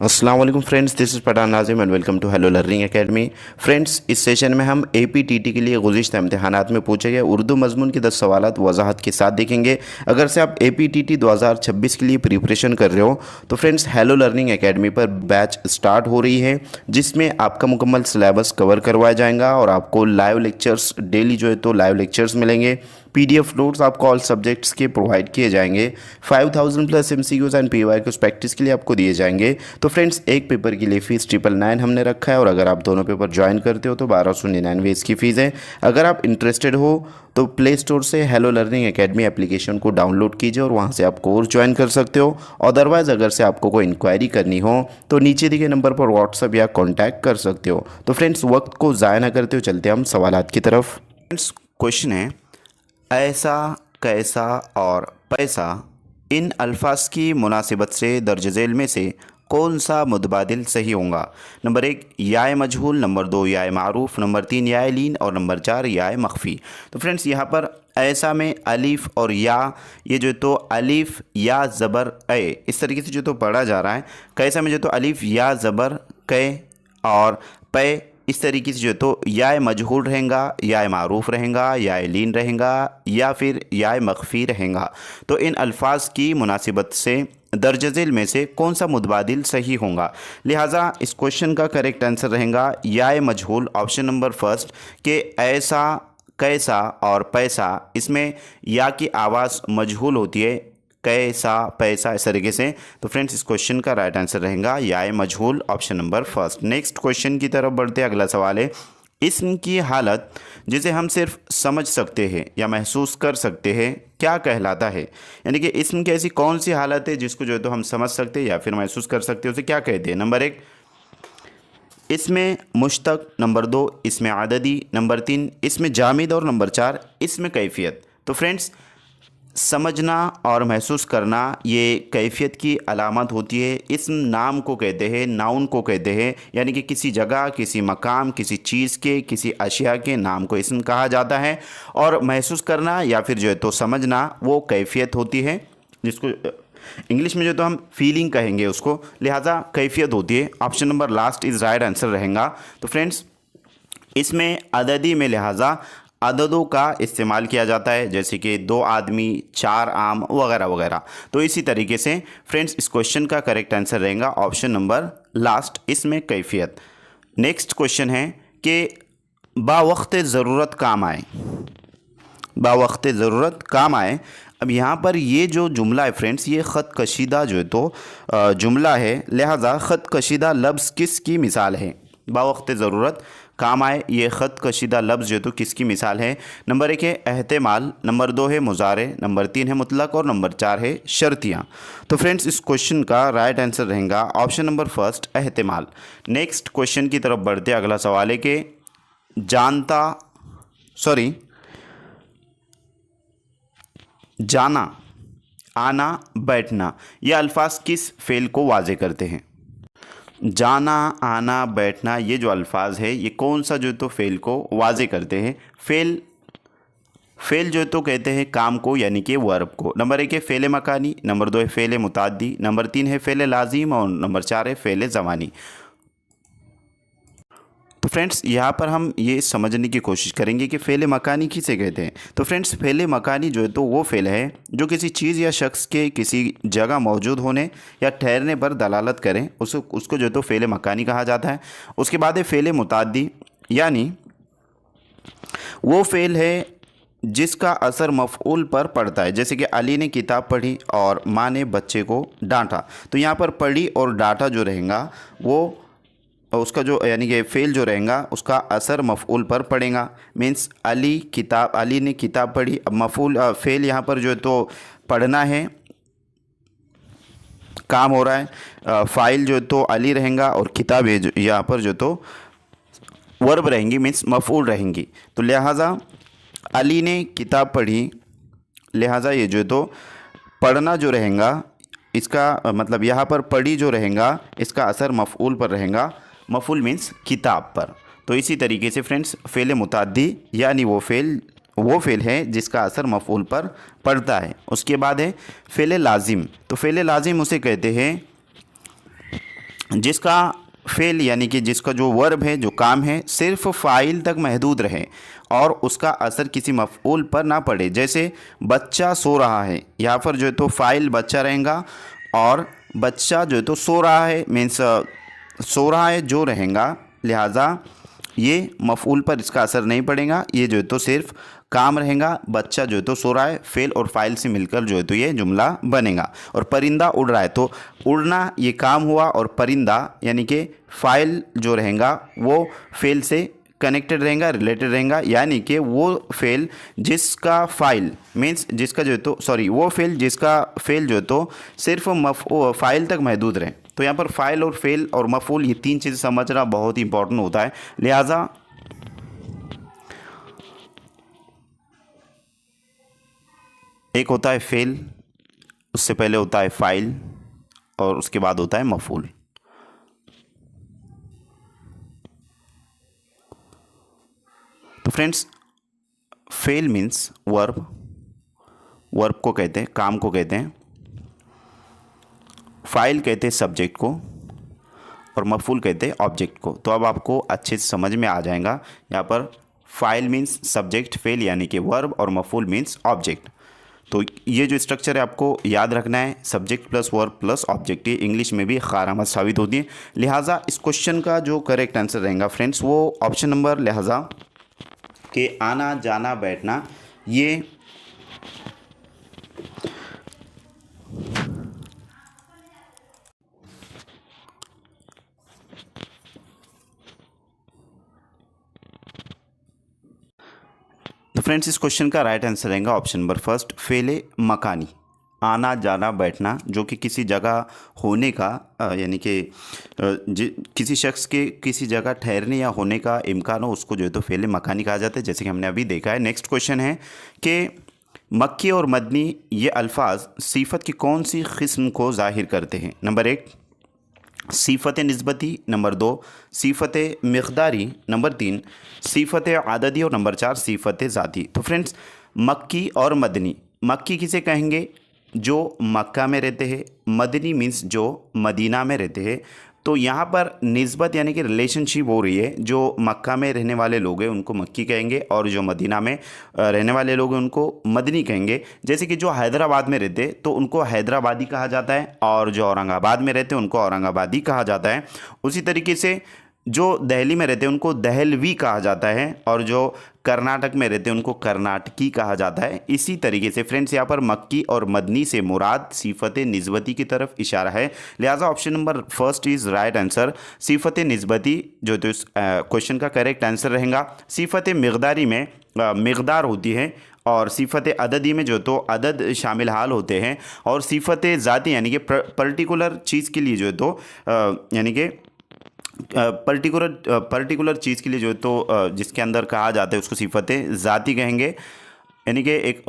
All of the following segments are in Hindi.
अस्सलाम वालेकुम friends, this is Pathan Nazim and welcome to hello learning academy. Friends, इस सेशन में हम APTT के लिए गुज़िश्ता इम्तहानात में पूछे गए उर्दू मज़मून के 10 सवालात वजाहत के साथ देखेंगे। अगर से आप APTT 2026 के लिए प्रिपरेशन कर रहे हो तो फ्रेंड्स हेलो लर्निंग एकेडमी पर बैच स्टार्ट हो रही है, जिसमें आपका मुकम्मल सिलेबस कवर करवाया जाएगा और आपको लाइव लेक्चर्स डेली जो है तो लाइव लेक्चर्स मिलेंगे। PDF नोट्स आपको ऑल सब्जेक्ट्स के प्रोवाइड किए जाएंगे। 5000 plus MCQs and PYQs practice के लिए आपको दिए जाएंगे। तो फ्रेंड्स, एक पेपर की लिए फ़ीस 999 हमने रखा है और अगर आप दोनों पेपर ज्वाइन करते हो तो 1299 इसकी फ़ीस है। अगर आप इंटरेस्टेड हो तो प्ले स्टोर से हेलो लर्निंग एकेडमी एप्लीकेशन को डाउनलोड कीजिए और वहाँ से आप कोर्स ज्वाइन कर सकते हो। अदरवाइज़ अगर से आपको कोई इंक्वायरी करनी हो तो नीचे दिए नंबर पर व्हाट्सअप या कॉन्टैक्ट कर सकते हो। तो फ्रेंड्स, वक्त को ज़ाया ना करते हो चलते हम सवालात की तरफ। फ्रेंड्स, क्वेश्चन है ऐसा, कैसा और पैसा इन अल्फाज की मुनासिबत से दर्ज झेल में से कौन सा मुतबादिल सही होगा। नंबर 1 याय मजहूल, नंबर 2 याय मारूफ, नंबर 3 याय लीन और नंबर 4 याय मख्फी। तो फ्रेंड्स, यहाँ पर ऐसा में अलीफ और या, ये जो तो अलीफ या ज़बर ए इस तरीके से जो तो पढ़ा जा रहा है। कैसा में जो तो अलीफ या ज़बर कै और पे इस तरीके से जो तो या मजहूल रहेगा, या मारूफ रहेगा, या लीन रहेगा या फिर या मख्फी रहेगा। तो इन अल्फाज की मुनासिबत से दर्ज झेल में से कौन सा मुतबादिल सही होगा। लिहाजा इस क्वेश्चन का करेक्ट आंसर रहेगा या मजहूल, ऑप्शन नंबर फर्स्ट के ऐसा, कैसा और पैसा। इसमें या की आवाज़ मजहूल होती है, कैसा पैसा इस तरीके से। तो फ्रेंड्स, इस क्वेश्चन का राइट आंसर रहेगा या मजहूल, option number first. Next question की तरफ बढ़ते हैं। अगला सवाल है इस्म की हालत जिसे हम सिर्फ समझ सकते हैं या महसूस कर सकते हैं क्या कहलाता है। यानी कि इस्म की ऐसी कौन सी हालत है जिसको जो है तो हम समझ सकते हैं या फिर महसूस कर सकते हैं, उसे क्या कहते हैं। नंबर 1 इसमें मुश्तक, नंबर 2 इसमें आददी, नंबर 3 इसमें जामिद और नंबर 4 इसमें कैफियत। तो फ्रेंड्स, समझना और महसूस करना ये कैफियत की अलामत होती है। इस्म नाम को कहते हैं, नाउन को कहते हैं, यानी कि किसी जगह, किसी मकाम, किसी चीज़ के, किसी अशिया के नाम को इस्म कहा जाता है। और महसूस करना या फिर जो है तो समझना वो कैफियत होती है, जिसको इंग्लिश में जो तो हम फीलिंग कहेंगे उसको। लिहाजा कैफियत होती है। Option number last is right answer रहेगा। तो फ्रेंड्स, इसमें अददी में लिहाजा अददों का इस्तेमाल किया जाता है, जैसे कि 2 आदमी, 4 आम वगैरह वगैरह। तो इसी तरीके से फ्रेंड्स, इस क्वेश्चन का करेक्ट आंसर रहेगा ऑप्शन नंबर लास्ट, इसमें कैफियत। नेक्स्ट क्वेश्चन है कि बावक्त ज़रूरत काम आए, बावक्त ज़रूरत काम आए। अब यहाँ पर ये जो जुमला है फ्रेंड्स, ये ख़त कशीदा जो है तो जुमला है। लिहाजा ख़त कशीदा लफ्ज़ किसकी मिसाल है। बावक्त ज़रूरत काम आए, ये ख़त कशीदा लफ्ज़ जो तो किसकी मिसाल है। नंबर 1 है एहतमाल, नंबर 2 है मुजारे, नंबर 3 है मुतलक और नंबर 4 है शर्तियाँ। तो फ्रेंड्स, इस क्वेश्चन का राइट आंसर रहेगा ऑप्शन नंबर फर्स्ट, एहतमाल। नेक्स्ट क्वेश्चन की तरफ बढ़ते। अगला सवाल है कि जाना, आना, बैठना, ये अल्फाज किस फ़ेल को वाज़े करते हैं। जाना, आना, बैठना, ये जो अल्फाज है ये कौन सा जो तो फ़ेल को वाज़े करते हैं। फ़ेल जो तो कहते हैं काम को, यानी कि वर्ब को। नंबर 1 है फ़ेल मकानी, नंबर 2 है फ़ेल मुताद्दी, नंबर 3 है फ़ेल लाजिम और नंबर 4 है फ़ेल ज़मानी। तो फ्रेंड्स, यहाँ पर हम ये समझने की कोशिश करेंगे कि फ़ेल मकानी किसे कहते हैं। तो फ्रेंड्स, फ़ेल मकानी जो है तो वो फ़ेल है जो किसी चीज़ या शख्स के किसी जगह मौजूद होने या ठहरने पर दलालत करें, उसको जो है तो फ़ेल मकानी कहा जाता है। उसके बाद है फ़ेल मुताद्दी, यानी वो फ़ेल है जिसका असर मफ़ऊल पर पड़ता है, जैसे कि अली ने किताब पढ़ी और माँ ने बच्चे को डांटा। तो यहाँ पर पढ़ी और डांटा जो रहेगा वो उसका जो यानी कि फ़ेल जो रहेगा उसका असर मफ़ऊल पर पड़ेगा। मीन्स अली ने किताब पढ़ी। अब मफ़ऊल फ़ेल यहाँ पर जो है तो पढ़ना है, काम हो रहा है। फ़ाइल जो तो अली रहेगा और किताब है जो यहाँ पर जो तो वर्ब रहेंगी, मीन्स मफ़ऊल रहेंगी। तो लिहाजा अली ने किताब पढ़ी, लिहाजा ये जो तो पढ़ना जो रहेगा इसका मतलब यहाँ पर पढ़ी जो रहेगा इसका असर मफ़ऊल पर रहेगा। मफ़ऊल मीन्स किताब पर। तो इसी तरीके से फ्रेंड्स, फ़ेल मुताद्दी यानी वो फ़ेल है जिसका असर मफ़ऊल पर पड़ता है। उसके बाद है फ़ेल लाजिम। तो फ़ेल लाजिम उसे कहते हैं जिसका फेल यानी कि जिसका जो वर्ब है, जो काम है, सिर्फ फ़ाइल तक महदूद रहे और उसका असर किसी मफ़ऊल पर ना पड़े। जैसे बच्चा सो रहा है, यहाँ पर जो है तो फ़ाइल बच्चा रहेगा और बच्चा जो है तो सो रहा है मीन्स सो रहा है जो रहेगा, लिहाजा ये मफ़ऊल पर इसका असर नहीं पड़ेगा। ये जो है तो सिर्फ काम रहेगा, बच्चा जो है तो सो रहा है, फेल और फाइल से मिलकर जो है तो ये जुमला बनेगा। और परिंदा उड़ रहा है, तो उड़ना ये काम हुआ और परिंदा यानी कि फाइल जो रहेगा वो फेल से कनेक्टेड रहेगा, रिलेटेड रहेगा, यानी कि वो फेल जिसका फाइल मीन्स जिसका जो है तो वो फेल जिसका फेल जो है तो सिर्फ फाइल तक महदूद रहे। तो यहाँ पर फाइल और फेल और मफूल ये तीन चीज़ें समझना बहुत ही इंपॉर्टेंट होता है। लिहाजा एक होता है फेल, उससे पहले होता है फाइल और उसके बाद होता है मफूल। तो friends, fail means verb, verb को कहते हैं, काम को कहते हैं, फाइल कहते हैं सब्जेक्ट को और मफूल कहते हैं ऑब्जेक्ट को। तो अब आपको अच्छे से समझ में आ जाएगा। यहाँ पर फाइल मीन्स सब्जेक्ट, फेल यानी कि वर्ब और मफूल मीन्स ऑब्जेक्ट। तो ये जो स्ट्रक्चर है आपको याद रखना है, subject plus verb plus object. ये इंग्लिश में भी ख़ारामद साबित होती है। लिहाजा इस क्वेश्चन का जो करेक्ट आंसर रहेगा फ्रेंड्स वो ऑप्शन नंबर लिहाजा के आना जाना बैठना। ये तो फ्रेंड्स इस क्वेश्चन का राइट आंसर रहेगा ऑप्शन नंबर फर्स्ट, फेले मकानी, आना जाना बैठना, जो कि किसी जगह होने का यानी कि किसी शख्स के किसी जगह ठहरने या होने का इम्कान हो, उसको जो है तो फेले मकानी कहा जाता है, जैसे कि हमने अभी देखा है। नेक्स्ट क्वेश्चन है कि मक्की और मदनी ये अल्फाज सिफत की कौन सी किस्म को ज़ाहिर करते हैं। नंबर 1 सिफ़त निस्बती, नंबर 2 सिफ़त मिक़दारी, नंबर 3 सिफ़त आददी और नंबर 4 सिफ़त ज़ाती। तो फ्रेंड्स मक्की और मदनी, मक्की किसे कहेंगे? जो मक्का में रहते हैं, मदनी मीन्स जो मदीना में रहते हैं। तो यहाँ पर निस्बत यानी कि रिलेशनशिप हो रही है, जो मक्का में रहने वाले लोग हैं उनको मक्की कहेंगे और जो मदीना में रहने वाले लोग हैं उनको मदनी कहेंगे। जैसे कि जो हैदराबाद में रहते तो उनको हैदराबादी कहा जाता है और जो औरंगाबाद में रहते हैं उनको औरंगाबादी कहा जाता है। उसी तरीके से जो दिल्ली में रहते हैं उनको दहलवी कहा जाता है और जो कर्नाटक में रहते हैं उनको कर्नाटकी कहा जाता है। इसी तरीके से फ्रेंड्स यहाँ पर मक्की और मदनी से मुराद सिफ़त निस्बती की तरफ इशारा है। लिहाजा option number first is right answer. सिफ़त निस्बती जो तो इस क्वेश्चन का करेक्ट आंसर रहेगा। सिफ़त मिक़दारी में मिक़दार होती है और सिफ़त अददी में जो तो अदद शामिल हाल होते हैं और सिफ़त ज़ाती यानी कि पर्टिकुलर चीज़ के लिए जो है तो यानी कि पर्टिकुलर चीज़ के लिए जो है तो जिसके अंदर कहा जाता है उसको सिफ़त ज़ाती कहेंगे, यानी कि एक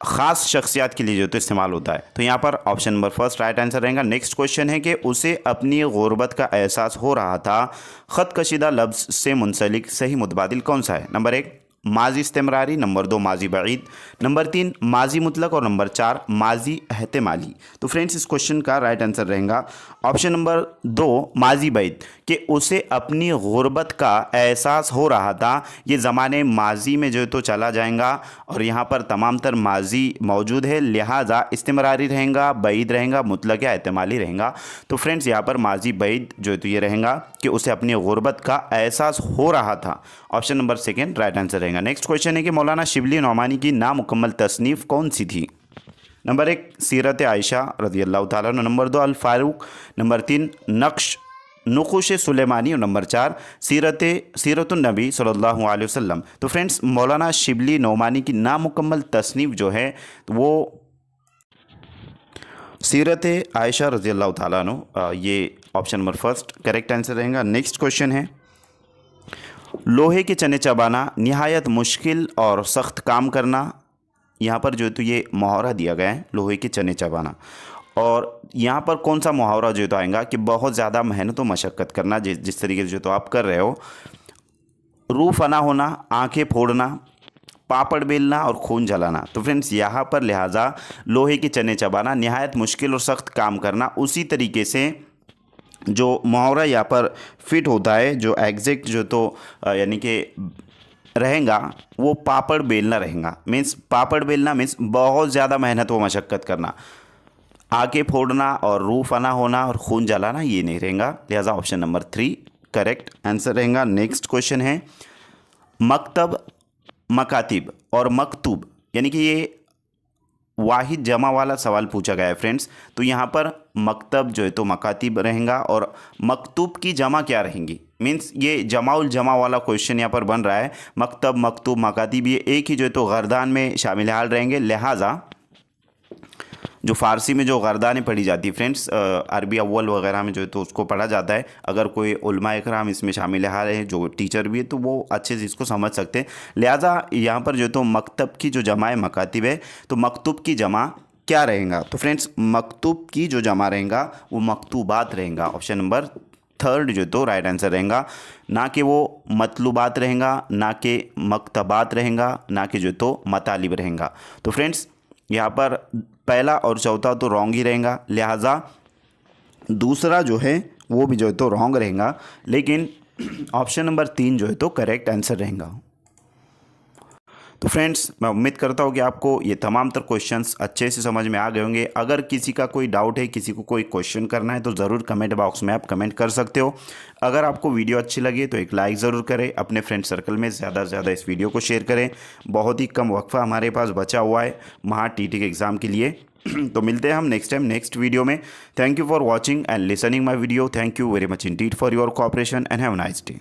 ख़ास शख्सियत के लिए जो तो इस्तेमाल होता है। तो यहाँ पर option number first right answer रहेगा। नेक्स्ट क्वेश्चन है कि उसे अपनी गुर्बत का एहसास हो रहा था, ख़त कशीदा लफ्ज़ से मुंसलिक सही मुतबादिल कौन सा है? नंबर 1 माजी इस्तेमरारी, नंबर 2 माजी बईद, नंबर 3 माजी मुतलक और नंबर 4 माजी एहतमाली। तो फ्रेंड्स इस क्वेश्चन का राइट आंसर रहेगा ऑप्शन नंबर 2 माजी बईद, कि उसे अपनी गुर्बत का एहसास हो रहा था। ये ज़माने माजी में जो तो चला जाएगा और यहाँ पर तमाम तर माजी मौजूद है, लिहाजा इस्तेमरारी रहेगा, बईद रहेगा, मुतलक या एहतमाली रहेगा। तो फ्रेंड्स यहाँ पर माजी बईद जो है तो ये रहेगा कि उसे अपनी गुर्बत का एहसास हो रहा था। Option number second right answer रहेगा। नेक्स्ट क्वेश्चन है कि मौलाना शिबली नौमानी की नामुकम्मल तसनीफ़ कौन सी थी? नंबर 1 सीरत आयशा रज़ी अल्लाह ताला अन्हा, नंबर 2 अल फारूक, नंबर 3 नुक़ुश सुलेमानी और नंबर 4 सीरतुन नबी सल्लल्लाहु अलैहि वसल्लम। तो फ्रेंड्स मौलाना शिबली नौमानी की नामुकम्मल तसनीफ़ जो है वो सीरत आयशा रज़ी अल्लाह ताला अन्हा, ये option number first correct answer रहेगा। नेक्स्ट क्वेश्चन है लोहे के चने चबाना निहायत मुश्किल और सख्त काम करना। यहाँ पर जो है तो ये मुहावरा दिया गया है लोहे के चने चबाना, और यहाँ पर कौन सा मुहावरा जो तो आएगा कि बहुत ज़्यादा मेहनत और मशक्क़त करना, जिस तरीके से जो तो आप कर रहे हो। रूह फना होना, आंखें फोड़ना, पापड़ बेलना और खून जलाना। तो फ्रेंड्स यहाँ पर लिहाजा लोहे के चने चबाना, निहायत मुश्किल और सख्त काम करना। उसी तरीके से जो मुहावरा यहाँ पर फिट होता है, जो एग्जैक्ट जो तो यानी कि रहेगा वो पापड़ बेलना रहेगा। मीन्स पापड़ बेलना मीन्स बहुत ज़्यादा मेहनत व मशक्क़त करना, आगे फोड़ना और रूह फना होना और खून जलाना ये नहीं रहेगा। लिहाजा ऑप्शन नंबर 3 करेक्ट आंसर रहेगा। नेक्स्ट क्वेश्चन है मकतब, मकातिब और मकतूब, यानी कि ये वाहिद जमा वाला सवाल पूछा गया है फ्रेंड्स। तो यहाँ पर मकतब जो है तो मकातिब रहेगा और मकतूब की जमा क्या रहेंगी। मीन्स ये जमाउल जमा वाला क्वेश्चन यहाँ पर बन रहा है। मकतब, मकतूब, मकातिब ये एक ही जो है तो गर्दान में शामिल हाल रहेंगे। लिहाजा जो फ़ारसी में जो गर्दानें पढ़ी जाती है फ्रेंड्स, अरबी अव्वल वगैरह में जो है तो उसको पढ़ा जाता है। अगर कोई उलमा इकराम इसमें शामिल हाल है, जो टीचर भी है, तो वो अच्छे से इसको समझ सकते हैं। लिहाजा यहाँ पर जो है तो मकतब की जो जमा है मकातिब है, तो मकतूब की जमा क्या रहेगा। तो फ्रेंड्स मकतूब की जो जमा रहेगा वो मकतूबात रहेगा। ऑप्शन नंबर 3 जो तो राइट आंसर रहेगा। ना कि वो मतलूबात रहेगा, ना कि मकतबात रहेगा, ना कि जो तो मतालिब रहेगा। तो फ्रेंड्स यहाँ पर पहला और चौथा तो रॉन्ग ही रहेगा। लिहाजा दूसरा जो है वो भी जो है तो रॉन्ग रहेगा, लेकिन ऑप्शन नंबर 3 जो है तो करेक्ट आंसर रहेगा। तो फ्रेंड्स मैं उम्मीद करता हूँ कि आपको ये तमाम तर क्वेश्चंस अच्छे से समझ में आ गए होंगे। अगर किसी का कोई डाउट है, किसी को कोई क्वेश्चन करना है, तो ज़रूर कमेंट बॉक्स में आप कमेंट कर सकते हो। अगर आपको वीडियो अच्छी लगी तो एक लाइक ज़रूर करें, अपने फ्रेंड सर्कल में ज़्यादा से ज़्यादा इस वीडियो को शेयर करें। बहुत ही कम वक्फा हमारे पास बचा हुआ है महा टीटी के एग्ज़ाम के लिए। तो मिलते हैं हम नेक्स्ट टाइम नेक्स्ट वीडियो में। Thank you for watching and listening my video. Thank you very much Indeed for your cooperation and have a nice day.